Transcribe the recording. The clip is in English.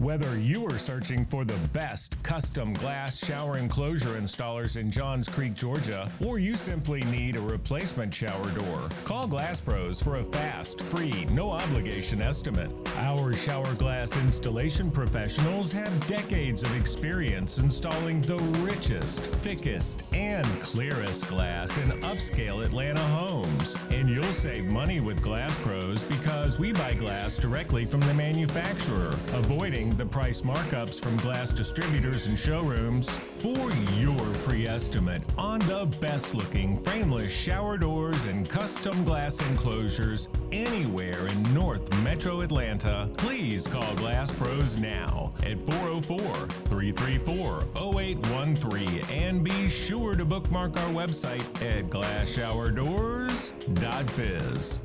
Whether you are searching for the best custom glass shower enclosure installers in Johns Creek, Georgia, or you simply need a replacement shower door, call Glass Pros for a fast, free, no obligation estimate. Our shower glass installation professionals have decades of experience installing the richest, thickest, and clearest glass in upscale Atlanta homes. And you'll save money with Glass Pros because we buy glass directly from the manufacturer, avoiding the price markups from glass distributors and showrooms. For your free estimate on the best looking frameless shower doors and custom glass enclosures anywhere in North Metro Atlanta, please call Glass Pros now at 404-334-0813 and be sure to bookmark our website at glasshowerdoors.biz.